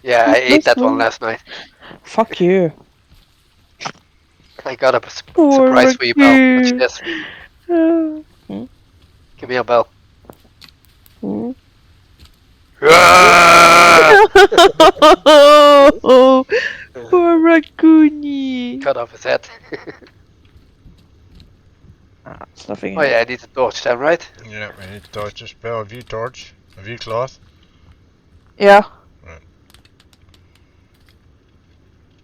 Yeah, I ate that one last night. Fuck you. I got a Poor surprise for you, Belle. Watch raccoon. this. Hmm? Give me a bell. Hmm? Ah! Oh, poor raccoony. Cut off his head. It's nothing. Oh yeah, I need to torch them, right? Yeah, we need torches. Bell, have you torch? Have you cloth? Yeah. Right.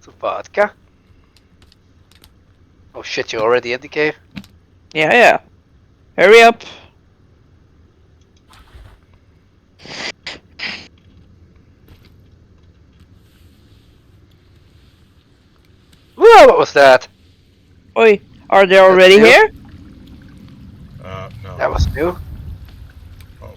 Some vodka. Oh shit, you're already in the cave? Yeah. Hurry up. Whoa, what was that? Oi, are they already new. here? No. That was new. Oh.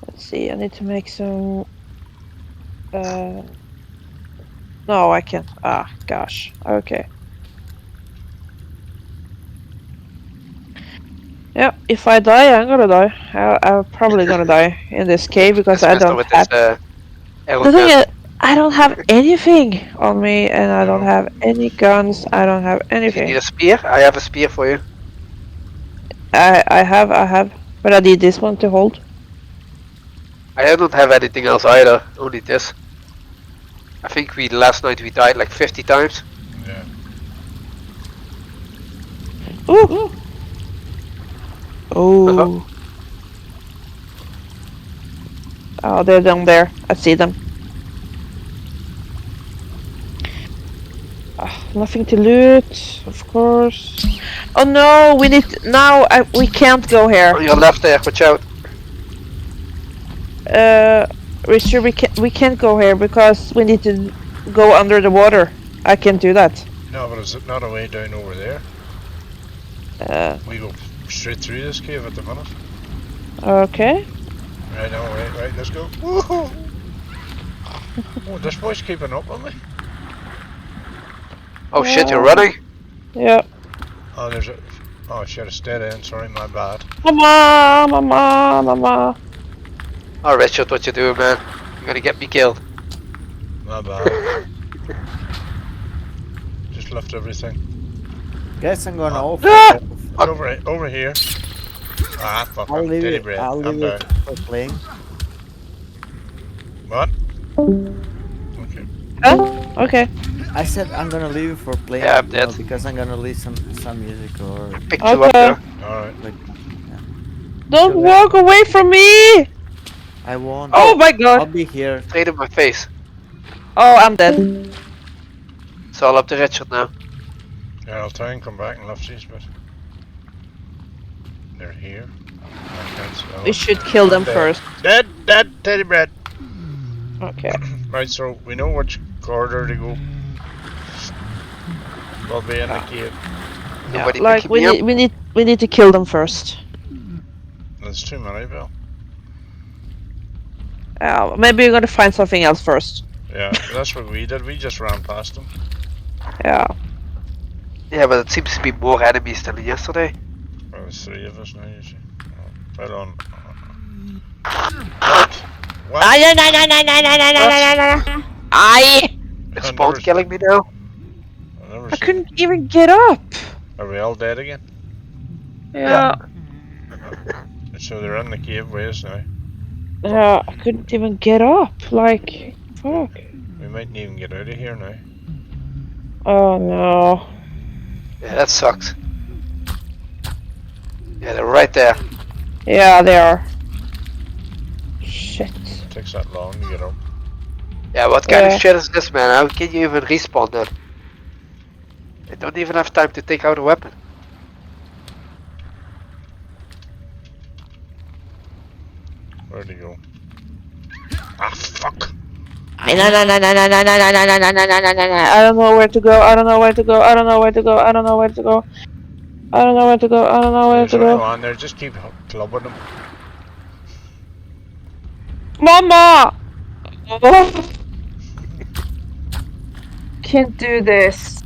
Let's see, I need to make some... No, I can't. Ah, gosh. Okay. Yeah, if I die, I'm gonna die. I'm probably gonna die in this cave because I Dismissed don't with have... this The thing arrow is, I don't have anything on me, and I don't No. have any guns. I don't have Do you anything. need a spear? I have a spear for you. I have, but I need this one to hold. I don't have anything else either, only this. I think last night we died like 50 times. Yeah. Ooh! Oh. Oh, they're down there. I see them. Nothing to loot, of course. Oh no, we need now. We can't go On here. your left there, watch out. Richard, we can't go here because we need to go under the water. I can't do that. No, but is it not a way down over there? We go straight through this cave at the minute. Okay. Right now, right, let's go. Woohoo! Oh, this boy's keeping up with me. Oh shit, you're running? Yeah. Oh, there's a... Oh shit, it's dead end, sorry, my bad. Mama. Oh Richard, what you doing, man? You're gonna get me killed. My bad. Just left everything. Guess I'm gonna off. Over here. Ah, fuck, I'll leave teddy it. bread. I'll I'm leave it down. for playing. What? Okay. Huh? Okay. I said I'm gonna leave it for playing. Yeah, I'm dead. Because I'm gonna leave some music or. Picked you up Okay. there. Alright. Like, Don't walk away from me! I won't. Oh my I'll god. be here. Straight in my face. Oh, I'm dead. It's all up to Richard now. Yeah, I'll try and come back and lift these, but... They're here. We should kill them Dead. first. Dead, teddy bread. Okay. Right, so we know which corridor to go. We'll be in the cave. Yeah, Nobody like picking me up? we need to kill them first. There's too many, Bill. Maybe we're gonna find something else first. Yeah, that's what we did. We just ran past them. Yeah. Yeah, but it seems to be more enemies than yesterday. Well, there's 3 of us now, you see. Oh, right on. What? I It's spawn killing me now. I couldn't even get up. Are we all dead again? Yeah. So they're in the cave ways now. Yeah, I couldn't even get up. Like, fuck. We mightn't even get out of here now. Oh no. Yeah, that sucks. Yeah, they're right there. Yeah, they are. Shit. It takes that long to get up. Yeah, what kind of shit is this, man? How can you even respawn that? I don't even have time to take out a weapon. Where'd he go? Ah, fuck! I don't know where to go. I don't know where to go. I don't know where to go. I don't know where to go. I don't know where to go. I don't know where There's to no go. on there, just keep clubbing them. Mama! Oh. Can't do this.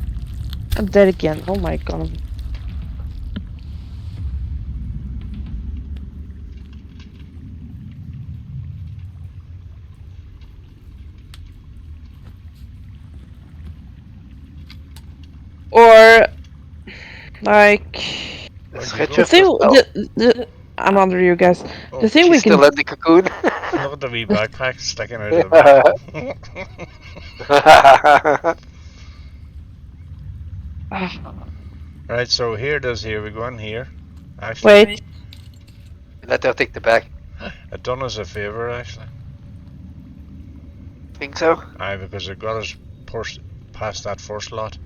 I'm dead again. Oh my god. Or like Is Where'd you the go? Richard thing. still? I'm under you guys. Oh, The thing She's we can. still in the cocoon. look at the wee backpack sticking out of the back. Right, so here we go in here. Actually, Wait. Let her take the bag. it done us a favour actually. Think so? Aye, because it got us pushed past that first lot.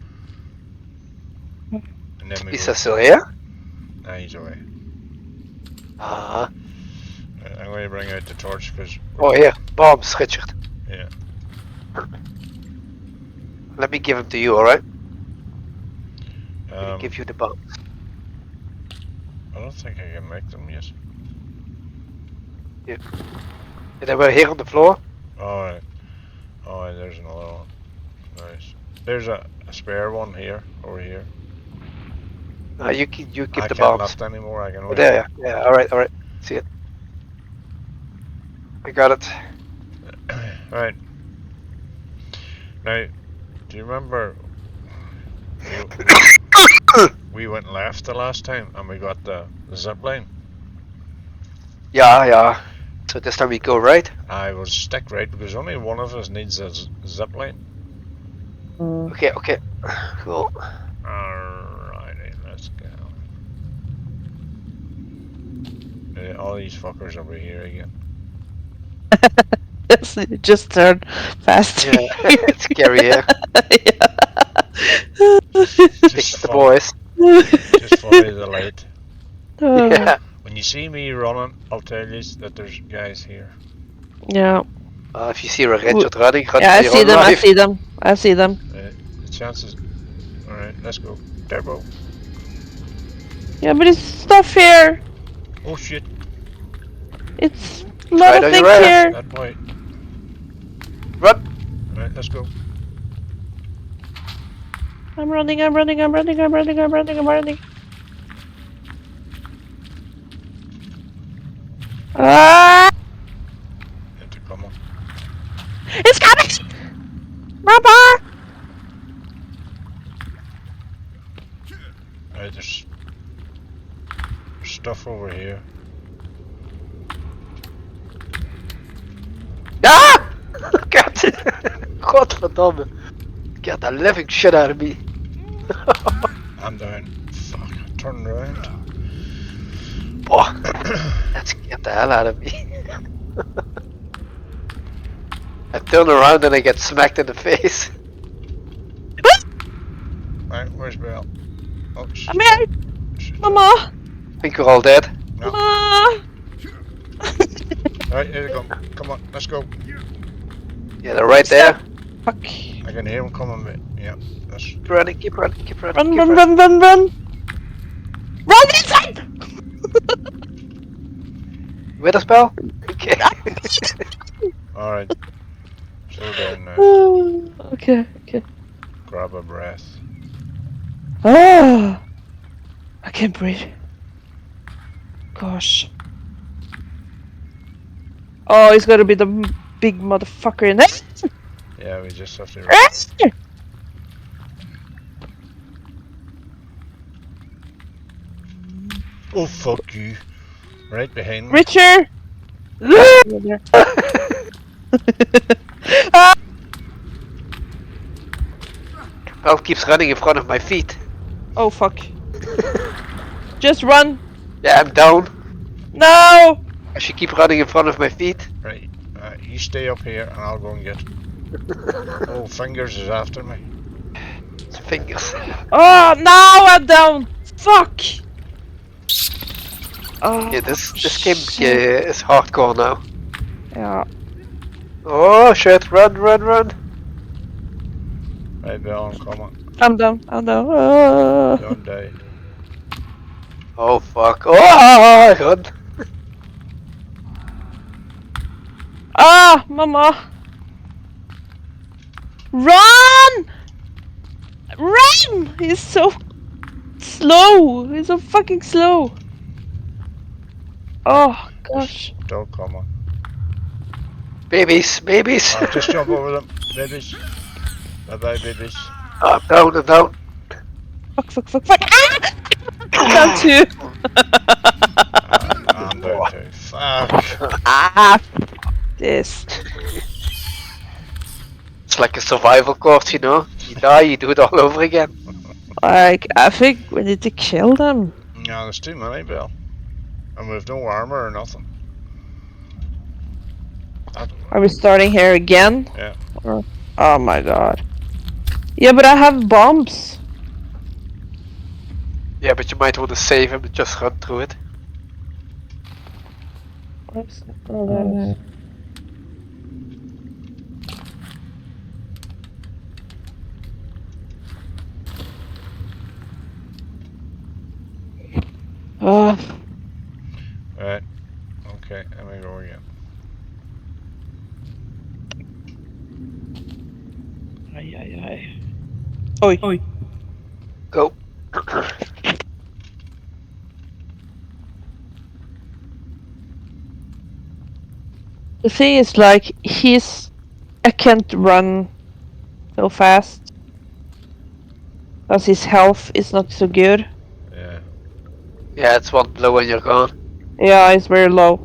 And then we Is go. that still here? Nah, he's away. Ah. I'm going to bring out the torch because. Oh, here. Bombs, Richard. Yeah. Let me give them to you, alright? I'll Um, give you the bombs. I don't think I can make them yet. Yeah, they were here on the floor. Alright. Alright, there's another one. Nice. There's a spare one here, over here. You give I the can't bombs. lift anymore, I can Oh, only. there, yeah. Alright. See it. I got it. Right. Now, do you remember we went left the last time and we got the ZipLine? Yeah. So this time we go right. I will stick right because only one of us needs a ZipLine. Okay. Cool. Alrighty, let's go. All these fuckers over here again. It just turned fast. Yeah, it's scary here. Just The boys. Just follow the light. Yeah. When you see me running, I'll tell you that there's guys here. Yeah. If you see a Richard running, run Yeah, I for see your them. life. I see them. The chances. Alright, let's go. Turbo. Yeah, but it's stuff here. Oh shit. It's a lot Right of on your things right. here. That boy. Run. Alright, let's go. I'm running. Ah! Have to come on. It's coming! Mama! Alright, there's stuff over here. Ah! God. Godverdomme. Get the living shit out of me. I'm down. Fuck, turn around. Oh, that scared the hell out of me. I turn around and I get smacked in the face. Right, where's Belle? Oh, shit. I'm here! Mama! I think we're all dead. No. Mama! Alright, here they come. Come on, let's go. Yeah, they're right there. Fuck. I can hear them coming, mate. Yeah, that's. Keep running, keep running, keep running. Run, keep run, running. run, run, run! Run inside! With a spell? Okay. Alright. Slow down now. Okay. Grab a breath. Oh! I can't breathe. Gosh. Oh, it's gotta be the big motherfucker in there. Yeah, we just have to. Oh, fuck you. Right behind me. Richard! Bell keeps running in front of my feet. Oh fuck. Just run. Yeah, I'm down. No! I should keep running in front of my feet. Right. You stay up here and I'll go and get. Oh, Fingers is after me. Fingers. Oh, now I'm down. Fuck. Oh, Yeah, this game shit. is hardcore now. Yeah. Oh shit, run. Right, Belle, I'm coming. I'm down. Don't die. Oh fuck. Oh, run. Ah, mama. Run! Run! He's so slow. He's so fucking slow. Oh gosh. Don't come on. Babies. Just jump over them, babies. Bye bye, babies. I'm down. Fuck. Ah! I'm down 2. I'm down too. Fuck. Ah, this. It's like a survival course, you know. You die, you do it all over again. Like, I think we need to kill them. No, there's too many, Bill. And we've no armor or nothing. Are we starting here again? Yeah. Or... Oh my god. Yeah, but I have bombs. Yeah, but you might want to save him and just run through it. Where's... Oh, there it is. Right. Okay, let me go again. Ay. Oi. Go. The thing is, like, I can't run so fast. Because his health is not so good. Yeah. Yeah, it's one blow and you're gone. Yeah, it's very low.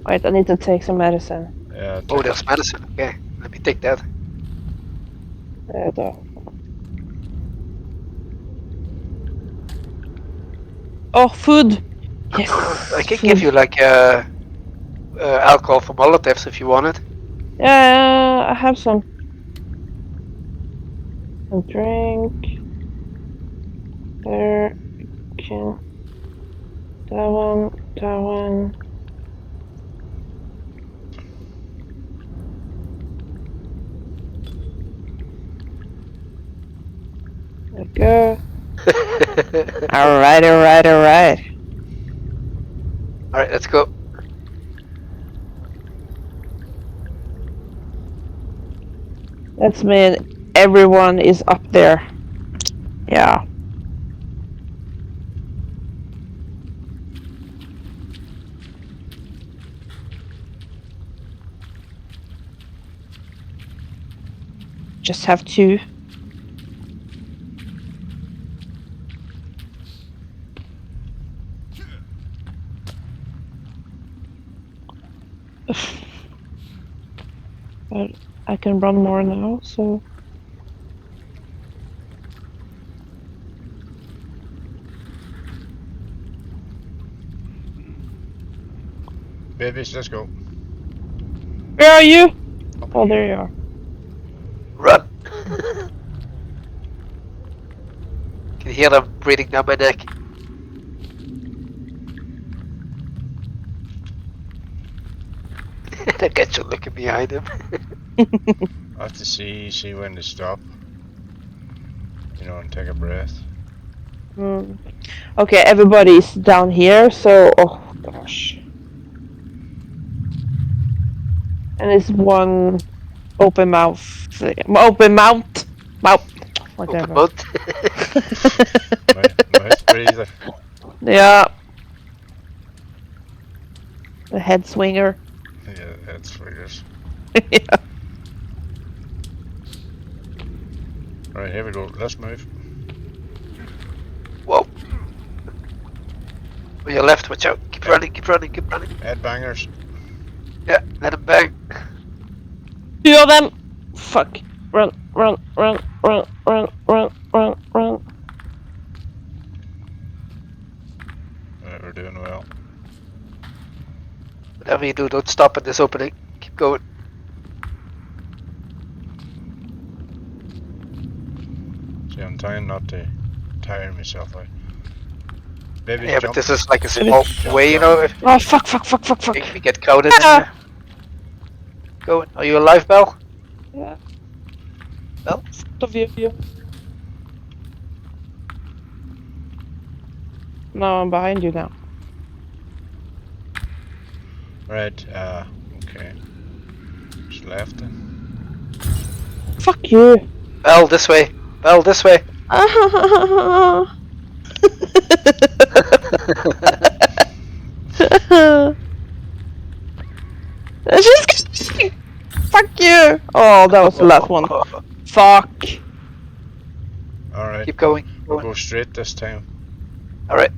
Wait, I need to take some medicine. Yeah. Oh, there's medicine. Okay, let me take that. Oh, food! Yes! I can food. give you like alcohol for Molotovs if you want it. Yeah, I have some. A drink. There. Okay. That one. There we go. Alright. Alright, let's go. That's mean everyone is up there. Yeah. Just have 2. But I can run more now, so... Babies, let's go. Where are you? Oh, there you are. Run! Can you hear them breathing down my neck? I get you looking behind him. I have to see when to stop. You know, and take a breath. Okay, everybody's down here, so... Oh, gosh. And it's one open mouth. Open mouth! Whatever. Open Mouth breather. Yeah. The head swinger. Yeah, that's figures. Yeah. Right, here we go. Let's move. Whoa. On your left, watch out. Keep running. Headbangers. Yeah, let him bang. 2 of them! Fuck. Run. Right, we're doing well. Whatever you do, don't stop at this opening. Keep going. See, I'm trying not to tire myself out. Baby, Yeah, jump. but this is like a small way, you know. If Oh, fuck. we get crowded in there. Go. Are you alive, Belle? Yeah. Belle? The view. No, I'm behind you now. Right, okay. Just left then. Fuck you. Belle, this way. Belle, this way. Just fuck you! Oh, that was the last one. Fuck. Alright, Keep going. we'll go straight this time. Alright.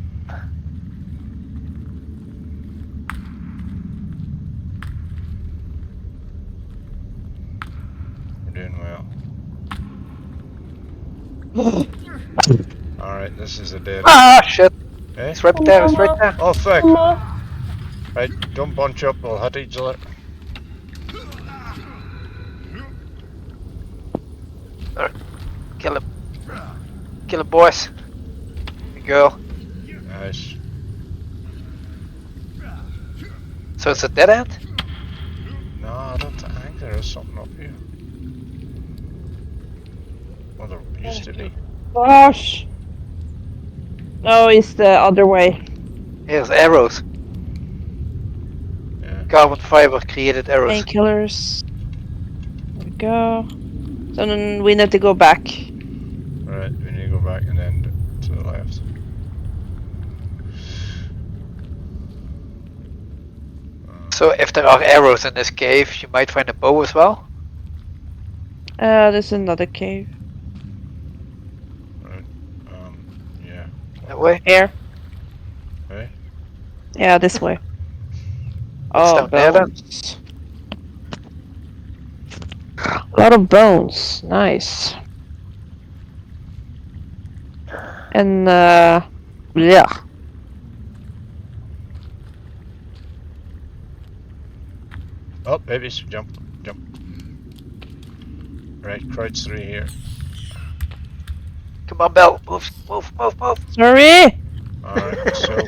We're doing well. Alright, this is a dead. Ah, shit. Eh? It's right there, it's right there. Oh fuck! Right, don't bunch up, we'll hit each other. Kill him. Kill him, boys. Good girl. Nice. So it's a dead end? No, I think there is something up here. Well, there used to be. Gosh. No, it's the other way. Here's arrows. Yeah. Carbon fiber created arrows. Painkillers. There we go. So then we need to go back. Right, we need to go back and then to the left. So if there are arrows in this cave, you might find a bow as well? There's another cave. Right. Yeah. That way? Here. Eh? Yeah, this way. Oh, down there then? bones. A lot of bones. Nice. And, yeah. Oh, babies, jump. Right, crouch 3 here. Come on, Belle. Move. Sorry! Alright, so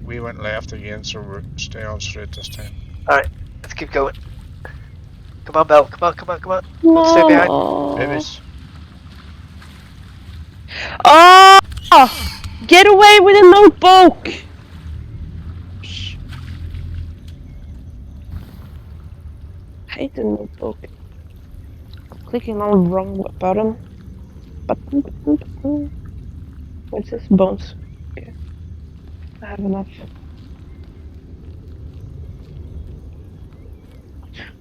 we went left again, so we're staying on straight this time. Alright, let's keep going. Come on, Belle. Come on. Don't stay behind. Babies. Oh! Get away with a notebook! I hate the notebook. Clicking on the wrong button. What's this? Bones. Okay. I have enough.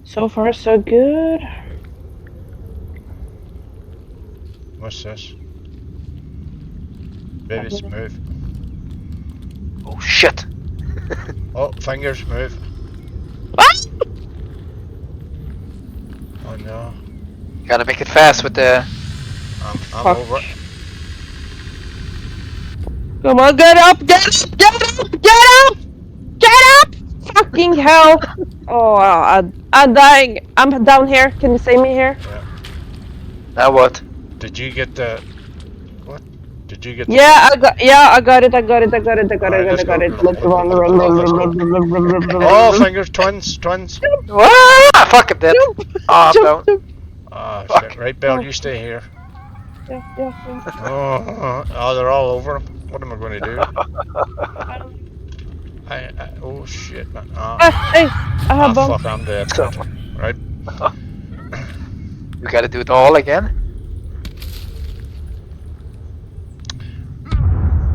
So far, so good. What's this? Babies, move. Oh, shit. Oh, fingers, move. What? Oh no. Gotta make it fast with the... I'm Fuck. over it. Come on, get up! Fucking hell! Oh, I'm dying. I'm down here. Can you save me here? Now what? Did you get the... What? Did you get the... Yeah, I got it. Alright, Let's let's run. Oh, fingers, twins. Ah, fuck, I'm dead. Oh, I'm down. Ah, Fuck. shit. Right, Belle, you stay here. Yeah. Oh, they're all over him. What am I going to do? Oh shit, man. Hey, I have bones. Fuck, I'm dead. So- Right. You gotta do it all again?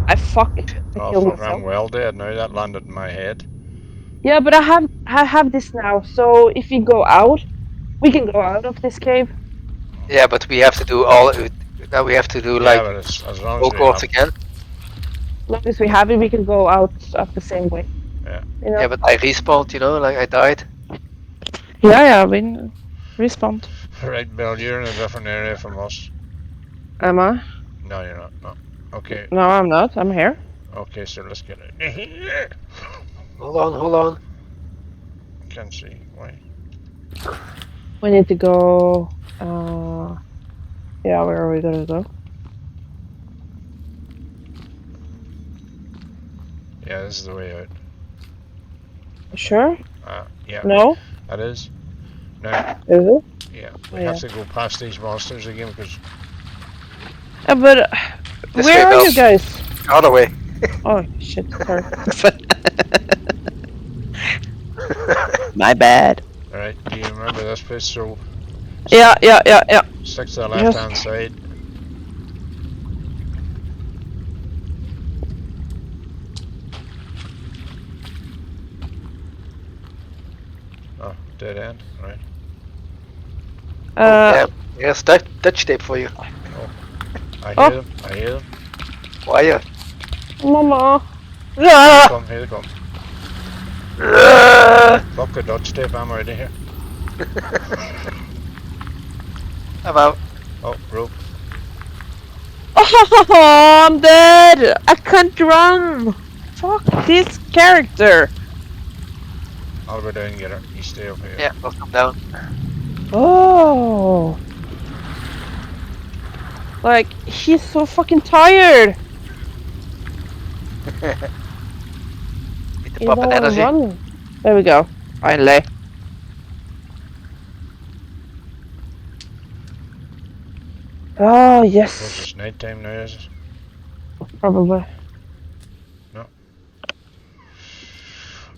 I fucked. I Oh killed fuck, myself. I'm well dead now. That landed in my head. Yeah, but I have this now. So if we go out, we can go out of this cave. Yeah, but we have to do all... Now we have to do, Yeah, like, but it's, as long all as we courts have, again. As long as we have it, we can go out of the same way. Yeah. You know? Yeah, but I respawned, you know, like I died. Yeah, we respawned. Right, Belle, you're in a different area from us. Am I? No, you're not. No. Okay. No, I'm not. I'm here. Okay, so let's get it. Hold on. Can't see. Why? We need to go. Yeah, where are we gonna go? Yeah, this is the way out. Sure? Yeah. No? That is. Now, Is it? yeah, Oh, we have to go past these monsters again because But This where way, are Belle. you guys? Other way. Oh shit! Sorry. My bad. Alright, do you remember this place? So Yeah. stick to the left hand side. Oh, dead end. Right. Oh, damn. Yes, Dutch tape for you. I Oh. hear them. I hear them. Why you? Mama. Here they Ah! come. Here they come. Ah! Fuck the Dutch tape. I'm out of here. I'm out. Oh, rope. Oh, I'm dead. I can't run. Fuck this character. I'll go down and get her. You stay up here. Yeah, I'll come down. Oh. Like, he's so fucking tired. Need to He pop don't an wanna energy. run. There we go. Finally. Oh, What's yes. this, nighttime now, is it? Probably.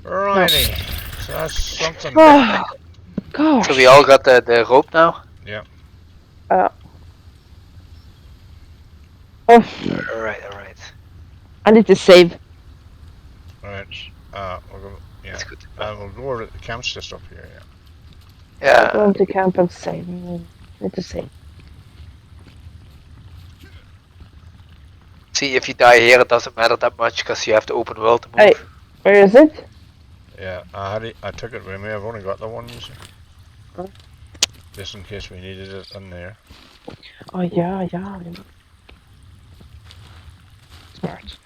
Righty. So that's something. Oh, gosh. So we all got the rope now? Yeah. Oh. Alright, alright. I need to save. Right. We'll go. Yeah. That's good. We'll go over to the camp's just up here. Yeah. Yeah. Going to camp and save. Need to save. See, if you die here, it doesn't matter that much because you have the open world to move. Hey, where is it? Yeah. I took it with me. I've only got the one, you see. Huh? Just in case we needed it in there. Oh, yeah. Smart.